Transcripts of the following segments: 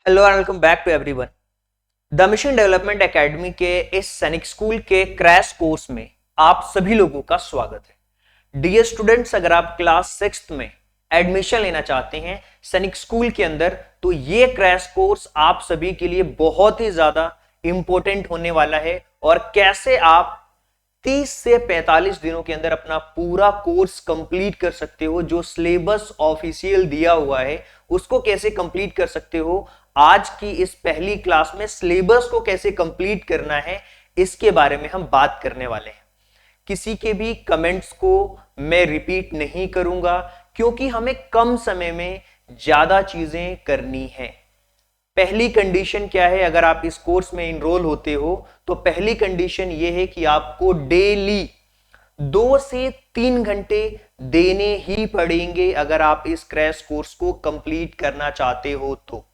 Hello and welcome back to everyone. The mission development academy के इस सैनिक school के क्रैश कोर्स में आप सभी लोगों का स्वागत है। डियर स्टूडेंट्स, अगर आप क्लास 6th में एडमिशन लेना चाहते हैं सैनिक स्कूल के अंदर, तो ये क्रैश कोर्स आप सभी के लिए बहुत ही ज्यादा इंपॉर्टेंट होने वाला है। और कैसे आप 30 से 45 दिनों के अंदर अपना पूरा कोर्स कंप्लीट कर सकते हो, जो सिलेबस ऑफिशियल दिया हुआ है उसको कैसे कंप्लीट कर सकते हो। आज की इस पहली क्लास में सिलेबस को कैसे कंप्लीट करना है इसके बारे में हम बात करने वाले हैं। किसी के भी कमेंट्स को मैं रिपीट नहीं करूंगा क्योंकि हमें कम समय में ज्यादा चीजें करनी है। पहली कंडीशन क्या है, अगर आप इस कोर्स में इनरोल होते हो तो पहली कंडीशन यह है कि आपको डेली 2 से 3 घंटे देने ही पड़ेंगे अगर आप इस क्रैश कोर्स को कंप्लीट करना चाहते हो। तो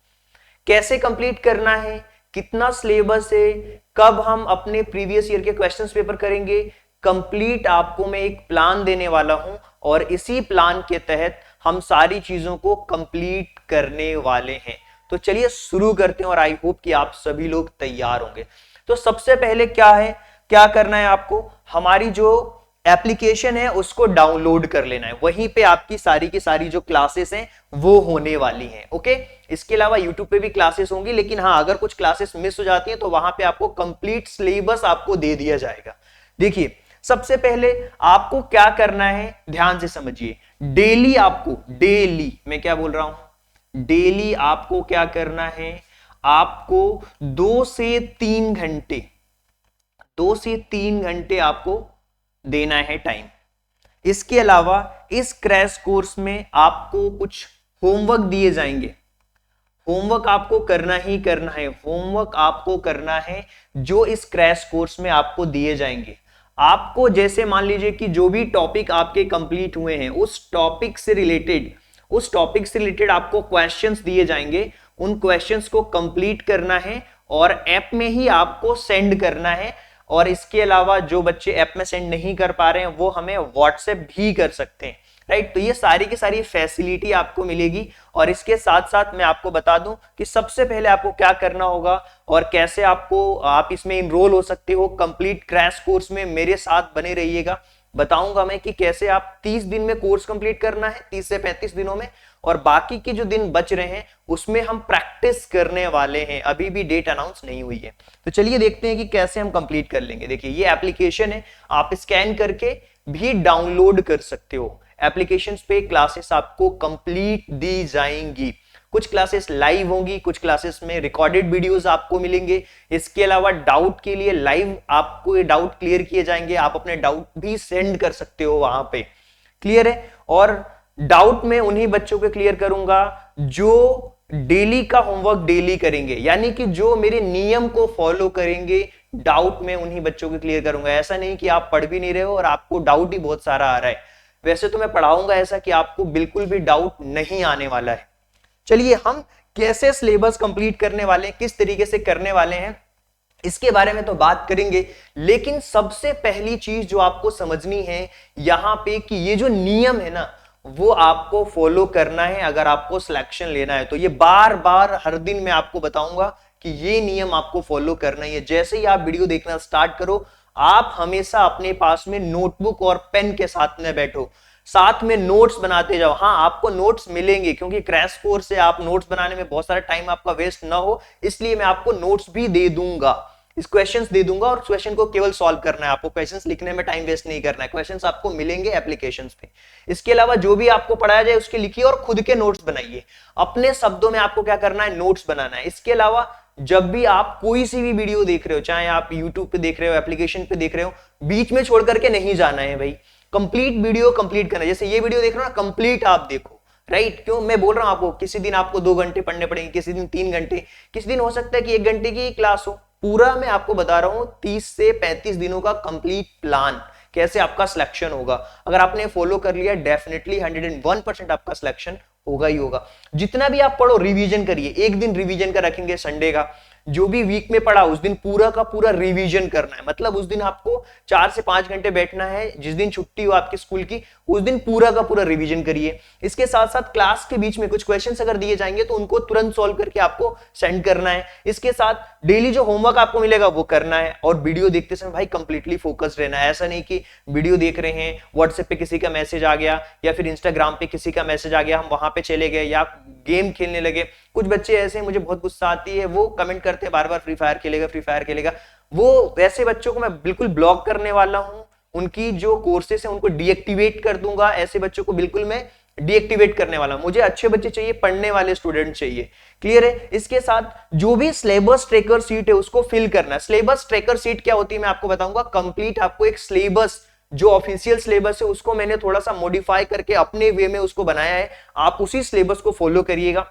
कैसे कंप्लीट करना है, कितना सिलेबस है, कब हम अपने प्रीवियस ईयर के क्वेश्चंस पेपर करेंगे, कंप्लीट आपको मैं एक प्लान देने वाला हूं और इसी प्लान के तहत हम सारी चीजों को कंप्लीट करने वाले हैं। तो चलिए शुरू करते हैं और आई होप कि आप सभी लोग तैयार होंगे। तो सबसे पहले क्या करना है, आपको हमारी जो एप्लीकेशन है उसको डाउनलोड कर लेना है। वहीं पे आपकी सारी की सारी जो क्लासेस हैं वो होने वाली हैं। ओके, इसके अलावा यूट्यूब पे भी क्लासेस होंगी, लेकिन हाँ, अगर कुछ क्लासेस मिस हो जाती हैं तो वहां पे आपको कंप्लीट सिलेबस आपको दे दिया जाएगा। देखिए, सबसे पहले आपको क्या करना है, ध्यान से समझिए। डेली मैं क्या बोल रहा हूं, डेली आपको क्या करना है, आपको 2 से 3 घंटे 2 से 3 घंटे आपको देना है टाइम। इसके अलावा इस क्रैश कोर्स में आपको कुछ होमवर्क दिए जाएंगे। होमवर्क आपको करना ही करना है, होमवर्क आपको करना है जो इस क्रैश कोर्स में आपको दिए जाएंगे। आपको जैसे मान लीजिए कि जो भी टॉपिक आपके कंप्लीट हुए हैं उस टॉपिक से रिलेटेड आपको क्वेश्चंस दिए जाएंगे। उन क्वेश्चंस को कंप्लीट करना है और ऐप में ही आपको सेंड करना है। और इसके अलावा जो बच्चे ऐप में सेंड नहीं कर पा रहे हैं वो हमें व्हाट्सएप भी कर सकते हैं, राइट। तो ये सारी की सारी फैसिलिटी आपको मिलेगी। और इसके साथ साथ मैं आपको बता दूं कि सबसे पहले आपको क्या करना होगा और कैसे आप इसमें इनरोल हो सकते हो कंप्लीट क्रैश कोर्स में। मेरे साथ बने रहिएगा, बताऊंगा मैं कि कैसे आप 30 दिन में कोर्स कंप्लीट करना है, 30 से 35 दिनों में, और बाकी के जो दिन बच रहे हैं उसमें हम प्रैक्टिस करने वाले हैं। अभी भी डेट अनाउंस नहीं हुई है। तो चलिए देखते हैं कि कैसे हम कंप्लीट कर लेंगे। देखिए, ये एप्लीकेशन है, आप स्कैन करके भी डाउनलोड कर सकते हो। एप्लीकेशन पे क्लासेस आपको कंप्लीट दी जाएंगी। कुछ क्लासेस लाइव होंगी, कुछ क्लासेस में रिकॉर्डेड वीडियोस आपको मिलेंगे। इसके अलावा डाउट के लिए लाइव आपको ये डाउट क्लियर किए जाएंगे। आप अपने डाउट भी सेंड कर सकते हो वहां पे, क्लियर है। और डाउट में उन्हीं बच्चों को क्लियर करूंगा जो डेली का होमवर्क डेली करेंगे, यानी कि जो मेरे नियम को फॉलो करेंगे। डाउट में उन्हीं बच्चों को क्लियर करूंगा। ऐसा नहीं कि आप पढ़ भी नहीं रहे हो और आपको डाउट ही बहुत सारा आ रहा है। वैसे तो मैं पढ़ाऊंगा ऐसा कि आपको बिल्कुल भी डाउट नहीं आने वाला है। चलिए, हम कैसे सिलेबस कंप्लीट करने वाले हैं, किस तरीके से करने वाले हैं, इसके बारे में तो बात करेंगे। लेकिन सबसे पहली चीज जो आपको समझनी है यहां पे कि ये जो नियम है ना वो आपको फॉलो करना है अगर आपको सिलेक्शन लेना है। तो ये बार बार हर दिन मैं आपको बताऊंगा कि ये नियम आपको फॉलो करना ही है। जैसे ही आप वीडियो देखना स्टार्ट करो, आप हमेशा अपने पास में नोटबुक और पेन के साथ में बैठो, साथ में नोट्स बनाते जाओ। हाँ, आपको नोट्स मिलेंगे क्योंकि क्रैश कोर्स से आप नोट्स बनाने में बहुत सारा टाइम आपका वेस्ट ना हो, इसलिए मैं आपको नोट्स भी दे दूंगा, इस क्वेश्चंस दे दूंगा। और क्वेश्चन को केवल सॉल्व करना है, आपको क्वेश्चंस लिखने में टाइम वेस्ट नहीं करना है। क्वेश्चंस आपको मिलेंगे एप्लीकेशंस पे। इसके अलावा जो भी आपको पढ़ाया जाए उसके लिखिए और खुद के नोट्स बनाइए। अपने शब्दों में आपको क्या करना है, नोट्स बनाना है। इसके अलावा जब भी आप कोई सी भी वीडियो देख रहे हो, चाहे आप यूट्यूब पे देख रहे हो, एप्लीकेशन पे देख रहे हो, बीच में छोड़ करके नहीं जाना है भाई। कंप्लीट वीडियो कंप्लीट करना है। जैसे ये वीडियो देख रहे हो ना, कंप्लीट आप देखो, राइट। क्यों मैं बोल रहा हूं आपको, किसी दिन आपको 2 घंटे पढ़ने पड़ेंगे, किसी दिन 3 घंटे, किसी दिन हो सकता है कि 1 घंटे की क्लास हो। पूरा मैं आपको बता रहा हूं 30 से 35 दिनों का कंप्लीट प्लान, कैसे आपका सिलेक्शन होगा। अगर आपने फॉलो कर लिया, डेफिनेटली 101% आपका सिलेक्शन होगा ही होगा। जितना भी आप पढ़ो रिवीजन करिए। एक दिन रिवीजन का रखेंगे संडे का, जो भी वीक में पढ़ा उस दिन पूरा का पूरा रिवीजन करना है। मतलब उस दिन आपको 4 से 5 घंटे बैठना है। जिस दिन छुट्टी हो आपके स्कूल की उस दिन पूरा का पूरा रिवीजन करिए। इसके साथ साथ क्लास के बीच में कुछ क्वेश्चंस अगर दिए जाएंगे तो उनको तुरंत सॉल्व करके आपको सेंड करना है। इसके साथ डेली जो होमवर्क आपको मिलेगा वो करना है, और वीडियो देखते समय भाई कंप्लीटली फोकस्ड रहना है। ऐसा नहीं कि वीडियो देख रहे हैं, व्हाट्सएप पे किसी का मैसेज आ गया या फिर इंस्टाग्राम पे किसी का मैसेज आ गया, हम वहां पे चले गए या गेम खेलने लगे। कुछ बच्चे ऐसे हैं, मुझे बहुत गुस्सा आती है, वो कमेंट करते हैं बार बार फ्री फायर खेलेगा, फ्री फायर खेलेगा। वो वैसे बच्चों को मैं बिल्कुल ब्लॉक करने वाला हूं, उनकी जो कोर्सेस है उनको डीएक्टिवेट कर दूंगा। ऐसे बच्चों को बिल्कुल मैं डीएक्टिवेट करने वाला हूं। मुझे अच्छे बच्चे चाहिए, पढ़ने वाले स्टूडेंट चाहिए। क्लियर है? इसके साथ जो भी सिलेबस ट्रैकर शीट है उसको फिल करना है। सिलेबस ट्रैकर शीट क्या होती है मैं आपको बताऊंगा। कंप्लीट आपको एक सिलेबस, जो ऑफिशियल सिलेबस है उसको मैंने थोड़ा सा मॉडिफाई करके अपने वे में उसको बनाया है, आप उसी सिलेबस को फॉलो करिएगा।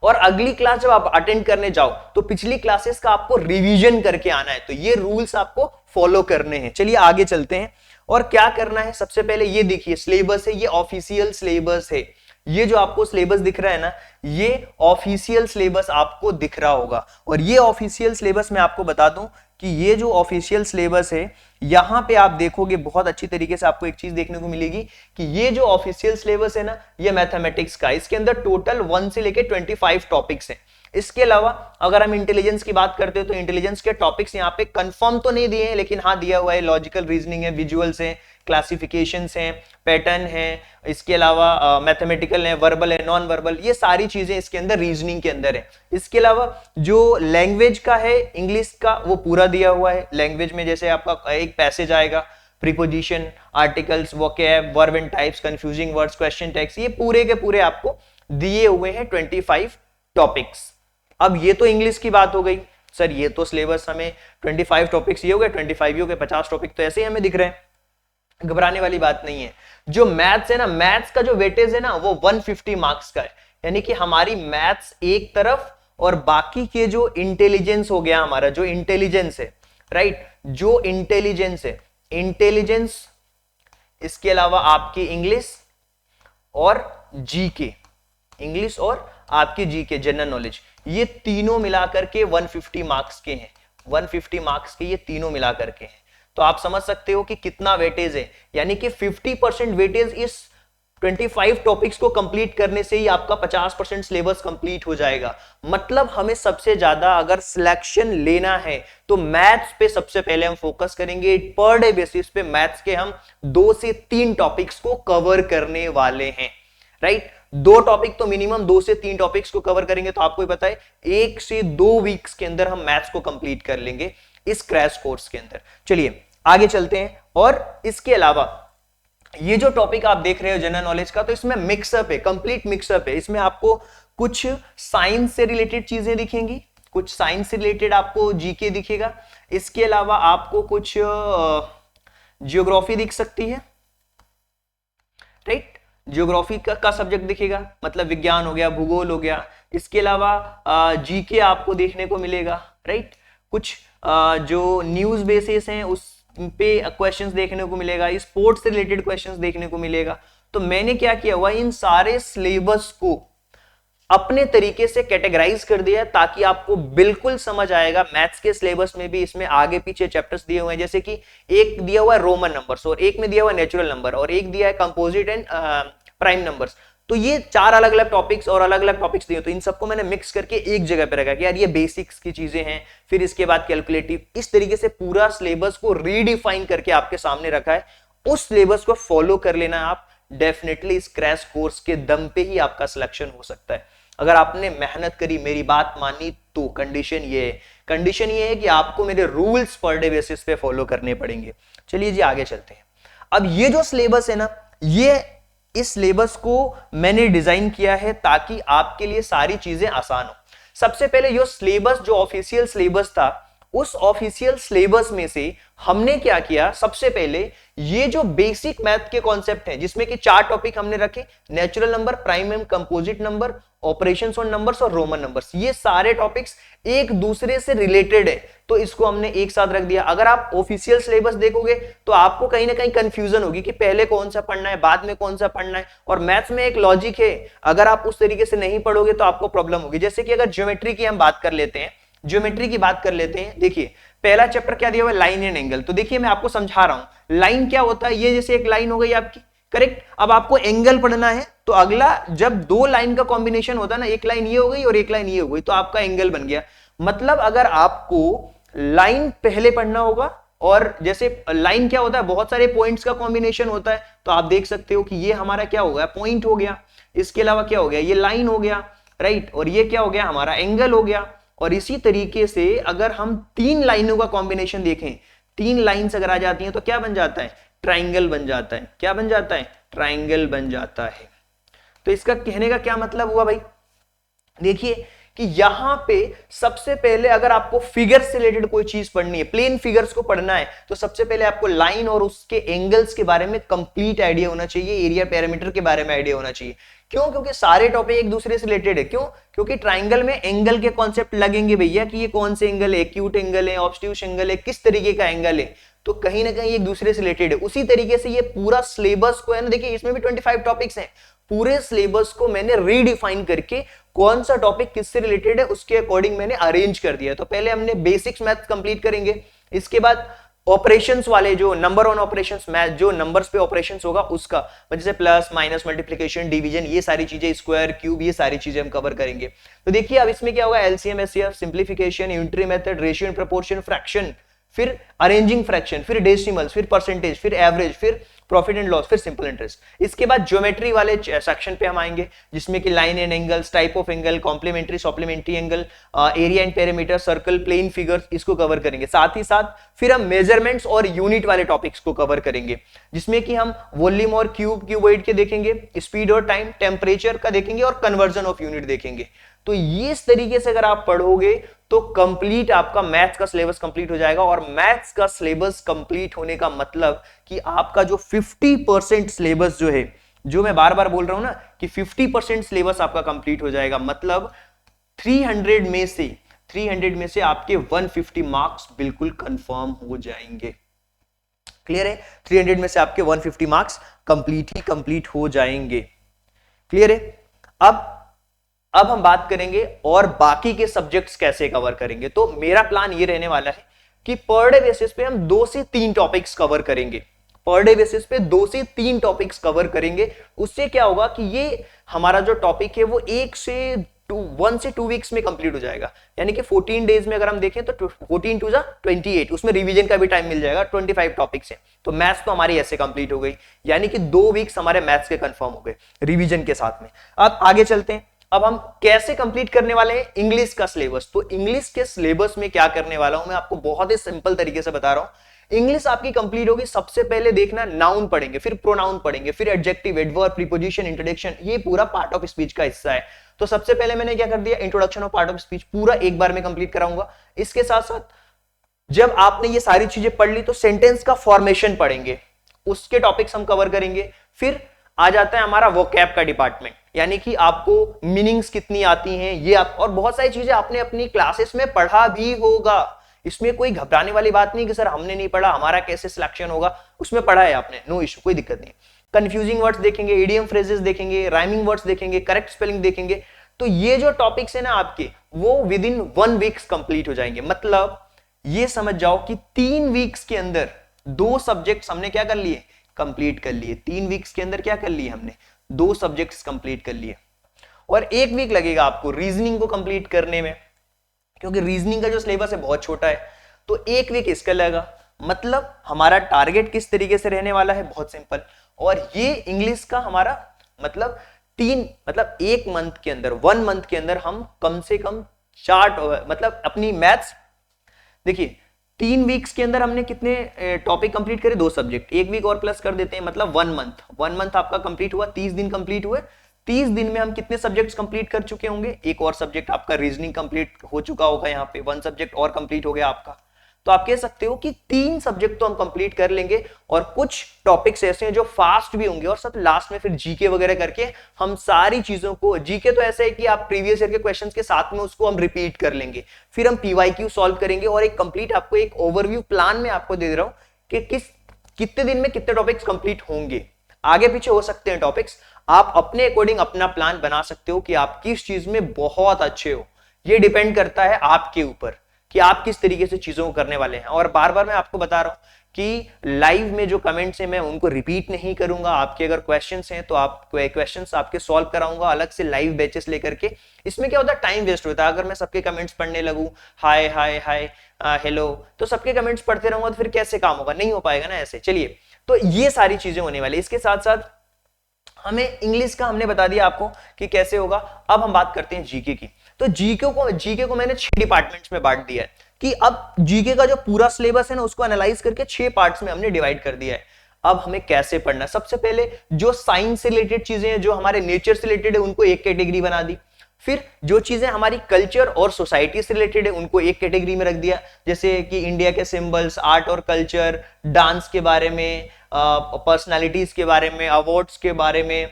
और अगली क्लास जब आप अटेंड करने जाओ तो पिछली क्लासेस का आपको रिवीजन करके आना है। तो ये रूल्स आपको फॉलो करने हैं। चलिए आगे चलते हैं। और क्या करना है, सबसे पहले ये देखिए सिलेबस है, ये ऑफिशियल सिलेबस है। ये जो आपको सिलेबस दिख रहा है ना, ये ऑफिशियल सिलेबस आपको दिख रहा होगा। और ये ऑफिशियल सिलेबस मैं आपको बता दूं कि ये जो ऑफिशियल सिलेबस है, यहां पे आप देखोगे बहुत अच्छी तरीके से आपको एक चीज देखने को मिलेगी कि ये जो ऑफिशियल सिलेबस है ना, ये मैथमेटिक्स का, इसके अंदर टोटल 1 से लेके 25 टॉपिक्स हैं। इसके अलावा अगर हम इंटेलिजेंस की बात करते हैं तो इंटेलिजेंस के टॉपिक्स यहाँ पे कंफर्म तो नहीं दिए हैं, लेकिन हाँ दिया हुआ है लॉजिकल रीजनिंग है, विजुअल्स है, क्लासिफिकेशंस हैं, पैटर्न है, इसके अलावा मैथमेटिकल है, वर्बल है, नॉन वर्बल, ये सारी चीजें इसके अंदर रीजनिंग के अंदर है। इसके अलावा जो लैंग्वेज का है इंग्लिश का, वो पूरा दिया हुआ है। लैंग्वेज में जैसे आपका एक पैसेज आएगा, preposition, articles, vocab, verb and types, confusing words, question tags, ये पूरे के पूरे आपको दिए हुए हैं 25 टॉपिक्स। अब ये तो इंग्लिश की बात हो गई। सर ये तो सिलेबस हमें 25 टॉपिक्स ये हो गए, 25 ये हो गए, 50 टॉपिक तो ऐसे ही हमें दिख रहे हैं। घबराने वाली बात नहीं है। जो मैथ्स है ना, मैथ्स का जो वेटेज है ना वो 150 मार्क्स का है। यानी कि हमारी मैथ्स एक तरफ और बाकी के जो इंटेलिजेंस हो गया, हमारा जो इंटेलिजेंस है, राइट, जो इंटेलिजेंस है, इंटेलिजेंस, इसके अलावा आपकी इंग्लिश और जीके, इंग्लिश और आपकी जीके जनरल नॉलेज, ये तीनों मिलाकर के 150 मार्क्स के हैं। 150 मार्क्स के ये तीनों मिलाकर के हैं। तो आप समझ सकते हो कि कितना वेटेज है। यानी कि 50% वेटेज इस 25 टॉपिक्स को कंप्लीट करने से ही आपका 50% सिलेबस कंप्लीट हो जाएगा। मतलब हमें सबसे ज्यादा अगर सिलेक्शन लेना है तो मैथ्स पे सबसे पहले हम फोकस करेंगे। पर डे बेसिस पे मैथ्स के हम 2 से 3 टॉपिक्स को कवर करने वाले हैं, राइट। 2 टॉपिक तो मिनिमम 2 से 3 टॉपिक्स को कवर करेंगे तो आपको पता है 1 से 2 वीक्स के अंदर हम मैथ्स को कंप्लीट कर लेंगे इस क्रैश कोर्स के अंदर। चलिए आगे चलते हैं। और इसके अलावा ये जो टॉपिक आप देख रहे हो जनरल नॉलेज का, तो इसमें मिक्सअप है, कंप्लीट मिक्सअप है। इसमें आपको कुछ साइंस से रिलेटेड चीजें दिखेंगी, कुछ साइंस से रिलेटेड आपको जीके दिखेगा। इसके अलावा आपको कुछ जियोग्राफी दिख सकती है, राइट, जियोग्राफी का सब्जेक्ट दिखेगा, मतलब विज्ञान हो गया, भूगोल हो गया। इसके अलावा जीके आपको देखने को मिलेगा, राइट। कुछ जो न्यूज बेसिस हैं उस पे क्वेश्चंस देखने को मिलेगा, स्पोर्ट्स से रिलेटेड क्वेश्चंस देखने को मिलेगा। तो मैंने क्या किया हुआ, इन सारे सिलेबस को अपने तरीके से कैटेगराइज कर दिया ताकि आपको बिल्कुल समझ आएगा। मैथ्स के सिलेबस में भी इसमें आगे पीछे चैप्टर्स दिए हुए हैं, जैसे कि एक दिया हुआ है रोमन नंबर्स, और एक में दिया हुआ है नेचुरल नंबर, और एक दिया है कंपोजिट एंड प्राइम नंबर्स। तो ये 4 अलग अलग टॉपिक्स और अलग अलग टॉपिक्स दिए, तो इन सबको मैंने मिक्स करके एक जगह पे रखा कि यार ये बेसिक्स की चीजें हैं, फिर इसके बाद कैलकुलेटिव, इस तरीके से पूरा सिलेबस को रीडिफाइन करके आपके सामने रखा है। उस सिलेबस को फॉलो कर लेना आप, डेफिनेटली इस क्रैश कोर्स के दम पे ही आपका सिलेक्शन हो सकता है। अगर आपने मेहनत करी, मेरी बात मानी, तो कंडीशन ये है कि आपको मेरे रूल्स पर डे बेसिस पे फॉलो करने पड़ेंगे। चलिए जी आगे चलते हैं। अब ये जो सिलेबस है ना, ये इस सिलेबस को मैंने डिजाइन किया है ताकि आपके लिए सारी चीजें आसान हो। सबसे पहले ये सिलेबस जो ऑफिशियल सिलेबस था, उस ऑफिशियल सिलेबस में से हमने क्या किया, सबसे पहले ये जो बेसिक मैथ के कॉन्सेप्ट हैं, जिसमें कि 4 टॉपिक हमने रखे, natural number, prime and composite number, operations on numbers और रोमन नंबर्स, ये सारे टॉपिक्स एक दूसरे से रिलेटेड है, तो इसको हमने एक साथ रख दिया। अगर आप ऑफिशियल सिलेबस देखोगे तो आपको कहीं ना कहीं कंफ्यूजन होगी कि पहले कौन सा पढ़ना है, बाद में कौन सा पढ़ना है। और मैथ्स में एक लॉजिक है, अगर आप उस तरीके से नहीं पढ़ोगे तो आपको प्रॉब्लम होगी। जैसे कि अगर ज्योमेट्री की हम बात कर लेते हैं, देखिए पहला चैप्टर क्या दिया हुआ है, लाइन एंड एंगल। तो देखिए मैं आपको समझा रहा हूं, लाइन क्या होता है, ये जैसे एक लाइन हो गई आपकी, करेक्ट। अब आपको एंगल पढ़ना है तो अगला, जब दो लाइन का कॉम्बिनेशन होता है ना, एक लाइन ये हो गई और एक लाइन ये हो गई, तो आपका एंगल बन गया। मतलब अगर आपको लाइन पहले पढ़ना होगा, और जैसे लाइन क्या होता है, बहुत सारे पॉइंट्स का कॉम्बिनेशन होता है, तो आप देख सकते हो कि ये हमारा क्या हो गया, पॉइंट हो गया। इसके अलावा क्या हो गया, ये लाइन हो गया, राइट। और ये क्या हो गया, हमारा एंगल हो गया। और इसी तरीके से अगर हम तीन लाइनों का कॉम्बिनेशन देखें, तीन लाइंस अगर आ जाती हैं तो क्या बन जाता है, ट्राइंगल बन जाता है। क्या बन जाता है, ट्राइंगल बन जाता है। तो इसका कहने का क्या मतलब हुआ भाई, देखिए कि यहां पे सबसे पहले अगर आपको फिगर से रिलेटेड कोई चीज पढ़नी है, प्लेन फिगर्स को पढ़ना है, तो सबसे पहले आपको लाइन और उसके एंगल्स के बारे में कंप्लीट आइडिया होना चाहिए, एरिया पैरामीटर के बारे में आइडिया होना चाहिए। क्यों, क्योंकि सारे टॉपिक एक दूसरे से रिलेटेड है। क्यों, क्योंकि ट्राइंगल में एंगल के कॉन्सेप्ट लगेंगे भैया, कि ये कौन से एंगल है, एक्यूट एंगल है, ऑब्ट्यूस एंगल है, किस तरीके का एंगल है, तो कहीं ना कहीं एक दूसरे से रिलेटेड है। उसी तरीके से ये पूरा सिलेबस को है ना, देखिए इसमें भी 25 टॉपिक्स हैं, पूरे सिलेबस को मैंने रीडिफाइन करके कौन सा टॉपिक किससे रिलेटेड है उसके अकॉर्डिंग मैंने अरेंज कर दिया। तो पहले हमने बेसिक्स मैथ कंप्लीट करेंगे, इसके बाद ऑपरेशंस वाले जो नंबर ऑन ऑपरेशंस, मैथ जो नंबर्स पे ऑपरेशंस होगा उसका, जैसे प्लस माइनस मल्टीप्लिकेशन डिवीजन, ये सारी चीजें, स्क्वायर क्यूब, ये सारी चीजें हम कवर करेंगे। तो देखिए अब इसमें क्या होगा, LCM HCF, simplification, unitary method, ratio and proportion, fraction, फिर अरेंजिंग फ्रैक्शन, फिर डेसिमल्स, फिर परसेंटेज, फिर एवरेज, फिर प्रॉफिट एंड लॉस, फिर सिंपल इंटरेस्ट। इसके बाद ज्योमेट्री वाले सेक्शन पे हम आएंगे, जिसमें कि line and angles, type of angle, complementary supplementary angle, area and perimeter, circle, plane figures, इसको कवर करेंगे। साथ ही साथ फिर हम मेजरमेंट्स और यूनिट वाले टॉपिक्स को कवर करेंगे, जिसमें कि हम वॉल्यूम और क्यूबॉइड के देखेंगे, स्पीड और टाइम, टेम्परेचर का देखेंगे और कन्वर्जन ऑफ यूनिट देखेंगे। तो ये इस तरीके से अगर आप पढ़ोगे तो कंप्लीट आपका मैथ्स का सिलेबस कंप्लीट हो जाएगा। और मैथ्स का सिलेबस कंप्लीट होने का मतलब कि आपका जो 50% सिलेबस जो है, जो मैं बार बार बोल रहा हूं ना कि 50% सिलेबस आपका कंप्लीट हो जाएगा, मतलब 300 में से आपके 150 मार्क्स बिल्कुल कंफर्म हो जाएंगे। क्लियर है, 300 में से आपके 150 मार्क्स कंप्लीट हो जाएंगे। क्लियर है। अब हम बात करेंगे और बाकी के सब्जेक्ट्स कैसे कवर करेंगे। तो मेरा प्लान ये रहने वाला है कि पर डे बेसिस पे हम 2 से 3 टॉपिक्स कवर करेंगे, पर डे बेसिस पे 2 से 3 टॉपिक्स कवर करेंगे। उससे क्या होगा कि ये हमारा जो टॉपिक है वो 1 से 2 वीक्स में कंप्लीट हो जाएगा। यानी कि 14 डेज में अगर हम देखें तो 14 टू 28, उसमें रिवीजन का भी टाइम मिल जाएगा। 25 टॉपिक्स हैं, तो मैथ्स तो हमारी ऐसे कंप्लीट हो गई, यानी कि 2 वीक्स हमारे मैथ्स के कंफर्म हो गए रिवीजन के साथ में। अब आगे चलते हैं, अब हम कैसे कंप्लीट करने वाले हैं इंग्लिश का सिलेबस। तो इंग्लिश के सिलेबस में क्या करने वाला हूं मैं आपको बहुत ही सिंपल तरीके से बता रहा हूं। इंग्लिश आपकी कंप्लीट होगी, सबसे पहले देखना नाउन पढ़ेंगे, फिर प्रोनाउन पढ़ेंगे, फिर एडजेक्टिव, एडवर्ब, प्रीपोजिशन, इंट्रोडक्शन, ये पूरा पार्ट ऑफ स्पीच का हिस्सा है। तो सबसे पहले मैंने क्या कर दिया, introduction of part of speech पूरा एक बार में कंप्लीट कराऊंगा। इसके साथ साथ जब आपने ये सारी चीजें पढ़ ली तो सेंटेंस का फॉर्मेशन पढ़ेंगे, उसके टॉपिक्स हम कवर करेंगे। फिर आ जाता है हमारा वोकैब का डिपार्टमेंट, यानी कि आपको मीनिंग्स कितनी आती हैं ये आप, और बहुत सारी चीजें आपने अपनी क्लासेस में पढ़ा भी होगा। इसमें कोई घबराने वाली बात नहीं कि सर हमने नहीं पढ़ा, हमारा कैसे सिलेक्शन होगा, उसमें पढ़ा है आपने, नो इश्यू, कोई दिक्कत नहीं। कंफ्यूजिंग वर्ड्स देखेंगे, इडियम फ्रेजेस देखेंगे, राइमिंग वर्ड्स देखेंगे, करेक्ट स्पेलिंग देखेंगे। तो ये जो टॉपिक्स है ना आपके, वो विद इन 1 वीक्स कंप्लीट हो जाएंगे। मतलब ये समझ जाओ कि 3 वीक्स के अंदर 2 सब्जेक्ट्स हमने क्या कर लिए, कंप्लीट कर लिए। 3 वीक्स के अंदर क्या कर लिए हमने, 2 सब्जेक्ट्स कंप्लीट कर लिए। और 1 वीक लगेगा आपको रीजनिंग को कंप्लीट करने में, क्योंकि रीजनिंग का जो सिलेबस है बहुत छोटा है, तो 1 वीक इसका लगेगा। मतलब हमारा टारगेट किस तरीके से रहने वाला है, बहुत सिंपल। और ये इंग्लिश का हमारा मतलब 1 मंथ के अंदर, 1 मंथ के अंदर हम कम से कम 4 मतलब अपनी मैथ्स, देखिए 3 वीक्स के अंदर हमने कितने टॉपिक कंप्लीट करे, 2 सब्जेक्ट, 1 वीक और प्लस कर देते हैं, मतलब 1 मंथ आपका कंप्लीट हुआ, 30 दिन कंप्लीट हुए। 30 दिन में हम कितने सब्जेक्ट्स कंप्लीट कर चुके होंगे, एक और सब्जेक्ट आपका रीजनिंग कंप्लीट हो चुका होगा, यहाँ पे 1 सब्जेक्ट और कंप्लीट हो गया आपका। तो आप कह सकते हो कि 3 सब्जेक्ट तो हम कंप्लीट कर लेंगे, और कुछ टॉपिक्स ऐसे हैं जो फास्ट भी होंगे, और सब लास्ट में फिर जीके वगैरह करके हम सारी चीजों को, जीके तो ऐसा है कि आप प्रीवियस ईयर के क्वेश्चंस के साथ में उसको हम रिपीट कर लेंगे, फिर हम पीवाईक्यू सॉल्व करेंगे, और एक कंप्लीट आपको एक ओवरव्यू प्लान में आपको दे रहा हूं कि कितने दिन में कितने टॉपिक्स कंप्लीट होंगे। आगे पीछे हो सकते हैं टॉपिक्स, आप अपने अकॉर्डिंग अपना प्लान बना सकते हो कि आप किस चीज में बहुत अच्छे हो। ये डिपेंड करता है आपके ऊपर कि आप किस तरीके से चीजों को करने वाले हैं। और बार बार मैं आपको बता रहा हूं कि लाइव में जो कमेंट्स हैं मैं उनको रिपीट नहीं करूंगा, आपके अगर क्वेश्चंस हैं तो आप क्वेश्चंस आपके सॉल्व कराऊंगा अलग से लाइव बैचेस लेकर के। इसमें क्या होता है, टाइम वेस्ट होता है। अगर मैं सबके कमेंट्स पढ़ने लगूं, हाय हाय हाय हेलो, तो सबके कमेंट्स पढ़ते रहूंगा तो फिर कैसे काम होगा, नहीं हो पाएगा ना ऐसे। चलिए, तो ये सारी चीजें होने वाली। इसके साथ साथ हमें इंग्लिश का हमने बता दिया आपको कि कैसे होगा। अब हम बात करते हैं जीके की। तो जीके को मैंने 6 डिपार्टमेंट्स में बांट दिया है कि अब जीके का जो पूरा सिलेबस है ना उसको एनालाइज करके 6 पार्ट्स में हमने डिवाइड कर दिया है। अब हमें कैसे पढ़ना है, सबसे पहले जो साइंस से रिलेटेड चीजें हैं, जो हमारे नेचर से रिलेटेड है, उनको एक कैटेगरी बना दी। फिर जो चीजें हमारी कल्चर और सोसाइटी से रिलेटेड है उनको एक कैटेगरी में रख दिया, जैसे कि इंडिया के सिंबल्स, आर्ट और कल्चर, डांस के बारे में, पर्सनालिटीज के बारे में, अवार्ड्स के बारे में,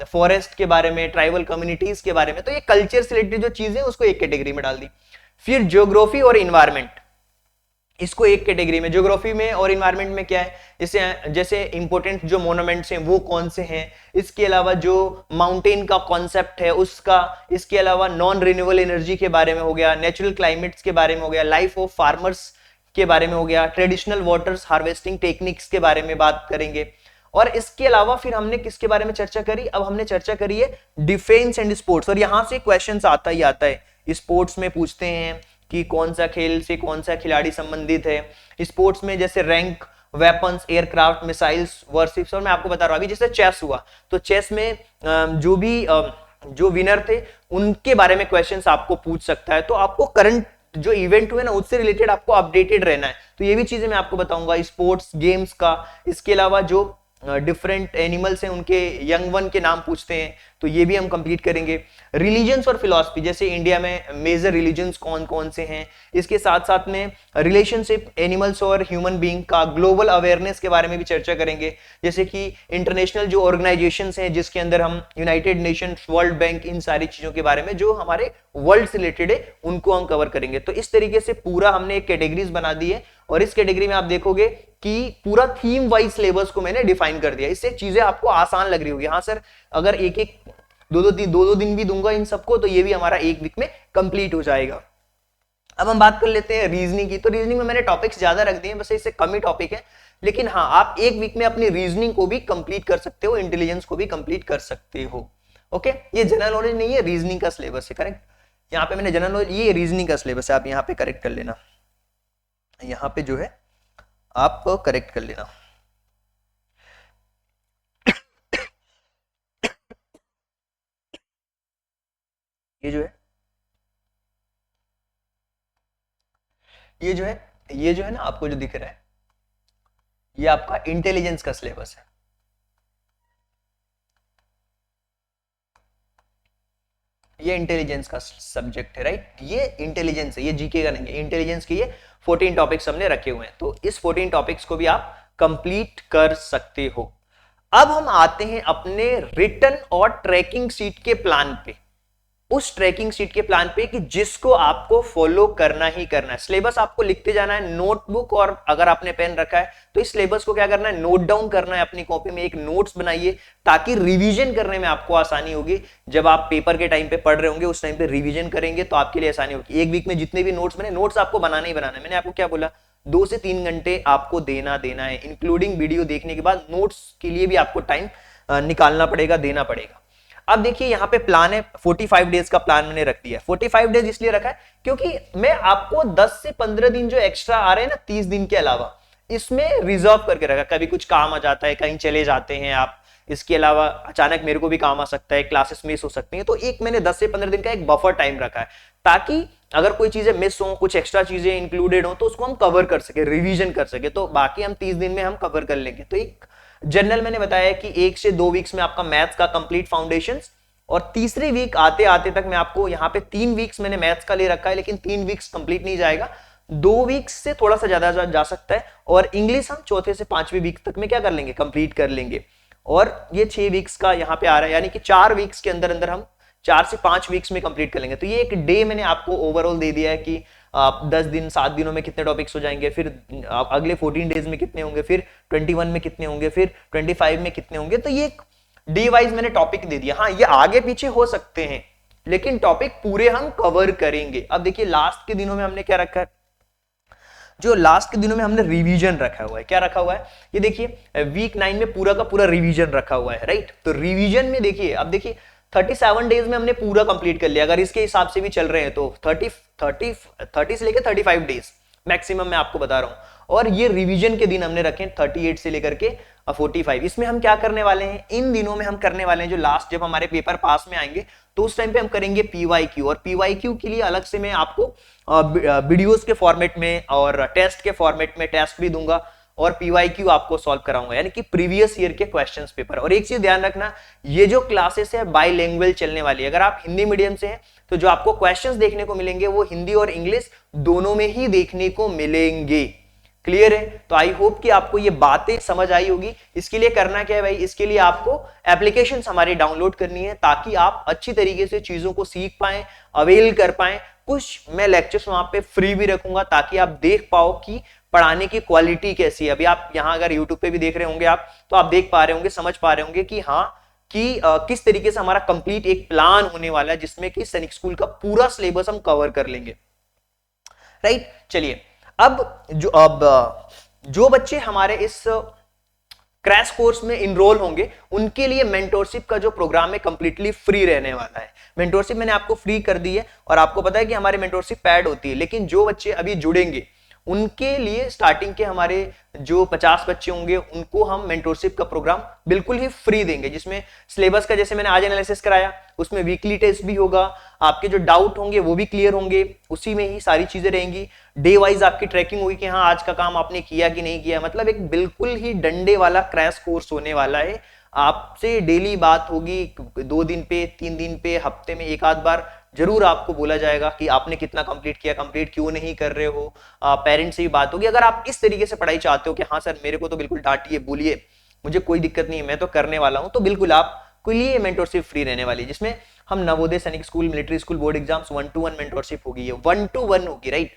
फॉरेस्ट के बारे में, ट्राइबल कम्युनिटीज के बारे में। तो ये कल्चर से रिलेटेड जो चीजें उसको एक कैटेगरी में डाल दी। फिर ज्योग्राफी और इन्वायरमेंट, इसको एक कैटेगरी में। ज्योग्राफी में और इन्वायरमेंट में क्या है, जैसे इंपॉर्टेंट जो मोन्यूमेंट्स हैं वो कौन से हैं, इसके अलावा जो माउंटेन का कॉन्सेप्ट है उसका, इसके अलावा नॉन रिन्यूएबल एनर्जी के बारे में हो गया, नेचुरल क्लाइमेट्स के बारे में हो गया, लाइफ ऑफ फार्मर्स के बारे में हो गया, ट्रेडिशनल वाटर्स हार्वेस्टिंग टेक्निक्स के बारे में बात करेंगे। और इसके अलावा फिर हमने किसके बारे में चर्चा करी, अब हमने चर्चा करी है डिफेंस एंड स्पोर्ट्स। और यहां से क्वेश्चंस आता ही आता है, स्पोर्ट्स में पूछते हैं कि कौन सा खेल से कौन सा खिलाड़ी संबंधित है। स्पोर्ट्स में जैसे rank, weapons, aircraft, missiles, warships. और मैं आपको बता रहा हूं अभी जैसे चेस हुआ, तो चेस में जो विनर थे उनके बारे में क्वेश्चंस आपको पूछ सकता है। तो आपको करंट जो इवेंट हुए ना उससे रिलेटेड आपको अपडेटेड रहना है। तो ये भी चीजें मैं आपको बताऊंगा स्पोर्ट्स गेम्स का। इसके अलावा जो डिफरेंट एनिमल्स हैं उनके यंग वन के नाम पूछते हैं, तो ये भी हम कंप्लीट करेंगे। रिलीजन्स और फिलॉसफी, जैसे इंडिया में मेजर रिलीजन्स कौन कौन से हैं, इसके साथ साथ में रिलेशनशिप एनिमल्स और ह्यूमन बीइंग का, ग्लोबल अवेयरनेस के बारे में भी चर्चा करेंगे, जैसे कि इंटरनेशनल जो ऑर्गेनाइजेशंस हैं जिसके अंदर हम यूनाइटेड नेशंस, वर्ल्ड बैंक, इन सारी चीजों के बारे में जो हमारे वर्ल्ड से रिलेटेड है उनको हम कवर करेंगे। तो इस तरीके से पूरा हमने एक कैटेगरीज बना दी है, और इस कैटेगरी में आप देखोगे कि पूरा थीम वाइज सिलेबस को मैंने डिफाइन कर दिया। इससे चीजें आपको आसान लग रही होगी। हाँ सर, अगर एक एक दो दिन भी दूंगा इन सबको तो ये भी हमारा एक वीक में कंप्लीट हो जाएगा। अब हम बात कर लेते हैं रीजनिंग की। तो रीजनिंग में मैंने टॉपिक्स ज्यादा रख दिए हैं, बस इससे कम ही टॉपिक है, लेकिन हाँ आप एक वीक में अपनी रीजनिंग को भी कंप्लीट कर सकते हो, इंटेलिजेंस को भी कंप्लीट कर सकते हो। ओके, ये जनरल नॉलेज नहीं है, रीजनिंग का सिलेबस है। करेक्ट, यहाँ पे मैंने जनरल नॉलेज, ये रीजनिंग का सिलेबस है, आप यहाँ पे करेक्ट कर लेना, यहाँ पे जो है आप करेक्ट कर लेना। ये जो है ये जो है ना आपको जो दिख रहा है ये आपका इंटेलिजेंस का सिलेबस है। ये इंटेलिजेंस का सब्जेक्ट है, राइट। ये इंटेलिजेंस है, ये जीके का नहीं है। इंटेलिजेंस के ये 14 टॉपिक्स हमने रखे हुए हैं, तो इस 14 टॉपिक्स को भी आप कंप्लीट कर सकते हो। अब हम आते हैं अपने रिटन और ट्रैकिंग सीट के प्लान पे, उस ट्रैकिंग सीट के प्लान पे कि जिसको आपको फॉलो करना ही करना है। सिलेबस आपको लिखते जाना है, नोटबुक और अगर आपने पेन रखा है तो इस सिलेबस को क्या करना है, नोट डाउन करना है अपनी कॉपी में, एक नोट्स बनाइए ताकि रिवीजन करने में आपको आसानी होगी। जब आप पेपर के टाइम पे पढ़ रहे होंगे उस टाइम पे रिवीजन करेंगे तो आपके लिए आसानी होगी। एक वीक में जितने भी नोट्स बने, नोट्स आपको बनाना ही बनाना है। मैंने आपको क्या बोला, 2 से 3 घंटे आपको देना है, इंक्लूडिंग वीडियो देखने के बाद नोट्स के लिए भी आपको टाइम निकालना पड़ेगा, देना पड़ेगा। अब देखिए यहाँ पे प्लान है, 45 डेज का प्लान मैंने रख दिया है। 45 डेज इसलिए रखा है क्योंकि मैं आपको 10 से 15 दिन जो एक्स्ट्रा आ रहे हैं ना 30 दिन के अलावा, इसमें रिजर्व करके रखा। कभी कुछ काम आ जाता है, कहीं चले जाते हैं आप, इसके अलावा अचानक मेरे को भी काम आ सकता है, क्लासेस मिस हो सकती हैं, तो एक मैंने 10 से 15 दिन का एक बफर टाइम रखा है ताकि अगर कोई चीजें मिस हो, कुछ एक्स्ट्रा चीजें इंक्लूडेड हो तो उसको हम कवर कर सके, रिवीजन कर सके। तो बाकी हम 30 दिन में हम कवर कर लेंगे। तो एक जनरल मैंने बताया कि 1 से 2 वीक्स में आपका मैथ्स का कंप्लीट फाउंडेशंस, और तीसरी वीक आते आते तक मैं आपको यहाँ पे 3 वीक्स मैंने मैथ्स का ले रखा है, लेकिन 3 वीक्स कंप्लीट नहीं जाएगा, 2 वीक्स से थोड़ा सा ज्यादा जा सकता है। और इंग्लिश हम चौथे से 5वीं वीक तक में क्या कर लेंगे, कंप्लीट कर लेंगे। और ये 6 वीक्स का यहाँ पे आ रहा है, यानी कि 4 वीक्स के अंदर अंदर हम 4 से 5 वीक्स में कंप्लीट कर लेंगे। तो ये एक डे मैंने आपको ओवरऑल दे दिया है कि 10 दिन 7 दिनों में कितने टॉपिक्स हो जाएंगे, फिर अगले 14 डेज में कितने होंगे, फिर 21 में कितने होंगे, फिर 25 में कितने होंगे। तो ये डी वाइज मैंने टॉपिक दे दिया। हाँ, ये आगे पीछे हो सकते हैं लेकिन टॉपिक पूरे हम कवर करेंगे। अब देखिए लास्ट के दिनों में हमने क्या रखा है, जो लास्ट के दिनों में हमने रिवीजन रखा हुआ है, क्या रखा हुआ है, ये देखिए वीक 9 में पूरा का पूरा रिवीजन रखा हुआ है, राइट। तो रिवीजन में देखिए, अब देखिए 37 डेज में हमने पूरा कंप्लीट कर लिया, अगर इसके हिसाब से भी चल रहे हैं तो 30 से लेकर 35 डेज मैक्सिमम मैं आपको बता रहा हूं। और ये रिवीजन के दिन हमने रखे 38 से लेकर के 45। इसमें हम क्या करने वाले हैं, इन दिनों में हम करने वाले हैं, जो लास्ट जब हमारे पेपर पास में आएंगे तो उस टाइम पे हम करेंगे पीवाईक्यू, और पीवाईक्यू के लिए अलग से मैं आपको वीडियोस के फॉर्मेट में और टेस्ट के फॉर्मेट में टेस्ट भी दूंगा और पीवाईक्यू आपको सॉल्व कराऊंगा, यानी कि प्रीवियस ईयर के क्वेश्चंस पेपर। और एक चीज ध्यान रखना, ये जो क्लासेस है बाईलैंग्वेज चलने वाली है। अगर आप हिंदी मीडियम से हैं तो जो आपको क्वेश्चंस देखने को मिलेंगे वो हिंदी और इंग्लिश दोनों में ही देखने को मिलेंगे। क्लियर है? तो आई होप कि आपको ये बातें समझ आई होगी। इसके लिए करना क्या है भाई, इसके लिए आपको एप्लीकेशंस हमारी डाउनलोड करनी है ताकि आप अच्छी तरीके से चीजों को सीख पाएं, अवेल कर पाएं। कुछ मैं लेक्चर्स वहां पे फ्री भी रखूंगा ताकि आप देख पाओ कि पढ़ाने की क्वालिटी कैसी है। अभी आप यहां अगर यूट्यूब पे भी देख रहे होंगे आप, तो आप देख पा रहे होंगे, समझ पा रहे होंगे कि हाँ कि किस तरीके से हमारा कंप्लीट एक प्लान होने वाला है जिसमें कि सैनिक स्कूल का पूरा सिलेबस हम कवर कर लेंगे, राइट। चलिए, अब जो बच्चे हमारे इस क्रैश कोर्स में इनरोल होंगे उनके लिए मेंटोरशिप का जो प्रोग्राम है कंप्लीटली फ्री रहने वाला है। मेंटोरशिप मैंने आपको फ्री कर दी है और आपको पता है कि हमारे मेंटोरशिप पैड होती है, लेकिन जो बच्चे अभी जुड़ेंगे उनके लिए स्टार्टिंग के हमारे जो 50 बच्चे होंगे उनको हम मेंटोरशिप का प्रोग्राम बिल्कुल ही फ्री देंगे, जिसमें सिलेबस का जैसे मैंने आज एनालिसिस कराया उसमें वीकली टेस्ट भी होगा, आपके जो डाउट होंगे वो भी क्लियर होंगे, उसी में ही सारी चीजें रहेंगी। डे वाइज आपकी ट्रैकिंग होगी कि हाँ आज का काम आपने किया कि नहीं किया, मतलब एक बिल्कुल ही डंडे वाला क्रैश कोर्स होने वाला है। आपसे डेली बात होगी, 2 दिन पे, 3 दिन पे, हफ्ते में एक आध बार जरूर आपको बोला जाएगा कि आपने कितना कंप्लीट किया, कंप्लीट क्यों नहीं कर रहे हो। पेरेंट्स से भी बात होगी। अगर आप इस तरीके से पढ़ाई चाहते हो कि हाँ सर मेरे को तो बिल्कुल डांटिए, बोलिए, मुझे कोई दिक्कत नहीं है, मैं तो करने वाला हूं, तो बिल्कुल आपके लिए मेंटोरशिप फ्री रहने वाली है, जिसमें हम नवोदय सैनिक school, military school, board exams 1-to-1 mentorship होगी, 1-to-1 होगी, राइट।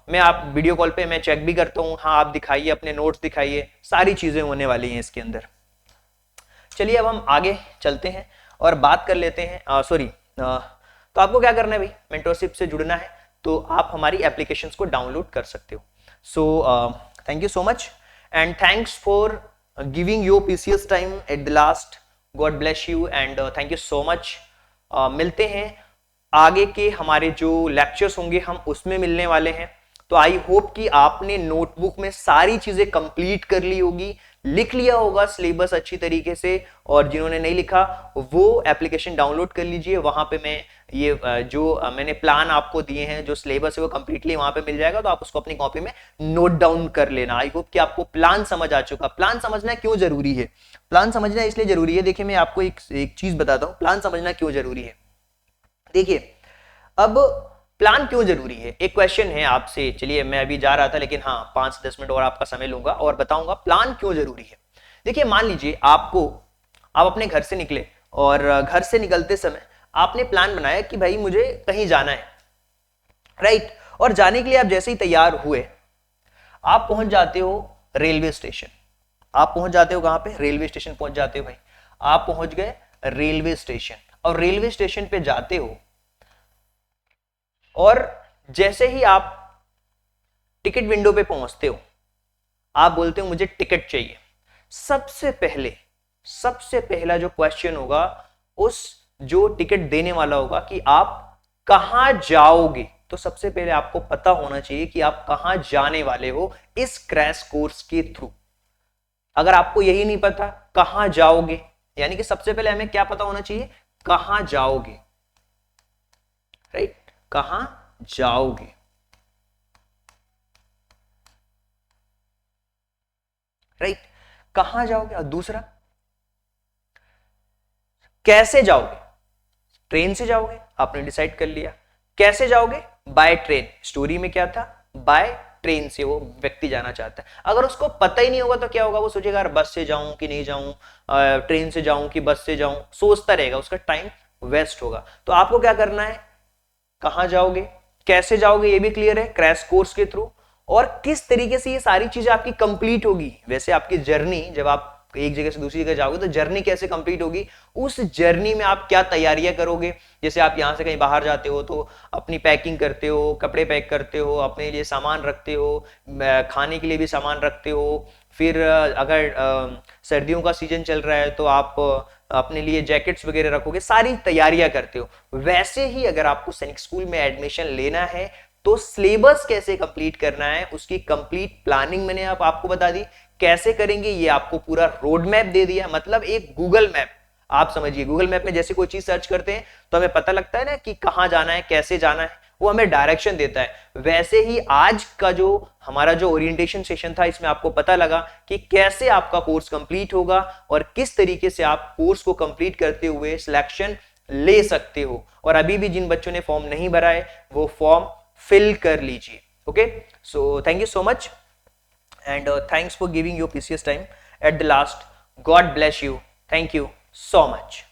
मैं आप वीडियो कॉल पे मैं चेक भी करता हूँ, हाँ आप दिखाइए, अपने नोट्स दिखाइए, सारी चीजें होने वाली हैं इसके अंदर। चलिए अब हम आगे चलते हैं और बात कर लेते हैं। तो आपको क्या करना है भाई, मेंटोरशिप से जुड़ना है तो आप हमारी एप्लीकेशंस को डाउनलोड कर सकते हो। So thank you so much and thanks for giving your precious time at the last. God bless you and thank you so much. मिलते हैं आगे के हमारे जो लेक्चर्स होंगे हम उसमें मिलने वाले हैं। तो आई होप कि आपने नोटबुक में सारी चीजें कंप्लीट कर ली होगी, लिख लिया होगा सिलेबस अच्छी तरीके से, और जिन्होंने नहीं लिखा वो एप्लीकेशन डाउनलोड कर लीजिए। वहां पे मैं ये जो मैंने प्लान आपको दिए हैं, जो सिलेबस है वो कंप्लीटली वहां पे मिल जाएगा, तो आप उसको अपनी कॉपी में नोट डाउन कर लेना। आई होप कि आपको प्लान समझ आ चुका। प्लान समझना क्यों जरूरी है, प्लान समझना इसलिए जरूरी है, देखिए मैं आपको एक चीज बताता हूँ प्लान समझना क्यों जरूरी है। देखिए अब प्लान क्यों जरूरी है, एक क्वेश्चन है आपसे। चलिए मैं अभी जा रहा था लेकिन हाँ 5-10 मिनट और आपका समय लूंगा और बताऊंगा प्लान क्यों जरूरी है। देखिए मान लीजिए आप अपने घर से निकले और घर से निकलते समय आपने प्लान बनाया कि भाई मुझे कहीं जाना है, राइट। और जाने के लिए आप जैसे ही तैयार हुए आप पहुंच जाते हो रेलवे स्टेशन। आप पहुंच जाते हो कहां पे, रेलवे स्टेशन पहुंच जाते हो भाई। आप पहुंच गए रेलवे स्टेशन और रेलवे स्टेशन पे जाते हो और जैसे ही आप टिकट विंडो पे पहुंचते हो आप बोलते हो मुझे टिकट चाहिए। सबसे पहला जो क्वेश्चन होगा उस जो टिकट देने वाला होगा कि आप कहां जाओगे। तो सबसे पहले आपको पता होना चाहिए कि आप कहां जाने वाले हो इस क्रैश कोर्स के थ्रू। अगर आपको यही नहीं पता कहां जाओगे, यानी कि सबसे पहले हमें क्या पता होना चाहिए, कहां जाओगे, राइट, कहां जाओगे, राइट, कहां जाओगे। और दूसरा कैसे जाओगे, ट्रेन से जाओगे, आपने डिसाइड कर लिया। कैसे जाओगे, बाय ट्रेन। स्टोरी में क्या था, बाय ट्रेन से वो व्यक्ति जाना चाहता है। अगर उसको पता ही नहीं होगा तो क्या होगा, वो सोचेगा यार बस से जाऊं कि नहीं जाऊं, ट्रेन से जाऊं कि बस से जाऊं, सोचता रहेगा, उसका टाइम वेस्ट होगा। तो आपको क्या करना है, कहां जाओगे, कैसे जाओगे, ये भी क्लियर है क्रैश कोर्स के थ्रू, और किस तरीके से ये सारी चीजें आपकी कंप्लीट होगी। वैसे आपकी जर्नी जब आप एक जगह से दूसरी जगह जाओगे तो जर्नी कैसे कंप्लीट होगी, उस जर्नी में आप क्या तैयारियां करोगे। जैसे आप यहाँ से कहीं बाहर जाते हो तो अपनी पैकिंग करते हो, कपड़े पैक करते हो, अपने लिए सामान रखते हो, खाने के लिए भी सामान रखते हो। फिर अगर सर्दियों का सीजन चल रहा है तो आप अपने लिए जैकेट्स वगैरह रखोगे, सारी तैयारियां करते हो। वैसे ही अगर आपको सैनिक स्कूल में एडमिशन लेना है तो सिलेबस कैसे कंप्लीट करना है, उसकी कंप्लीट प्लानिंग मैंने आपको बता दी। कैसे करेंगे ये आपको पूरा रोड मैप दे दिया, मतलब एक गूगल मैप। आप समझिए गूगल मैप में जैसे कोई चीज सर्च करते हैं तो हमें पता लगता है ना कि कहां जाना है, कैसे जाना है, वो हमें डायरेक्शन देता है। वैसे ही आज का जो हमारा जो ओरिएंटेशन सेशन था, इसमें आपको पता लगा कि कैसे आपका कोर्स कंप्लीट होगा और किस तरीके से आप कोर्स को कंप्लीट करते हुए सिलेक्शन ले सकते हो। और अभी भी जिन बच्चों ने फॉर्म नहीं भरा है वो फॉर्म फिल कर लीजिए। Okay, so thank you so much and thanks for giving your precious time at the last. God bless you. Thank you so much.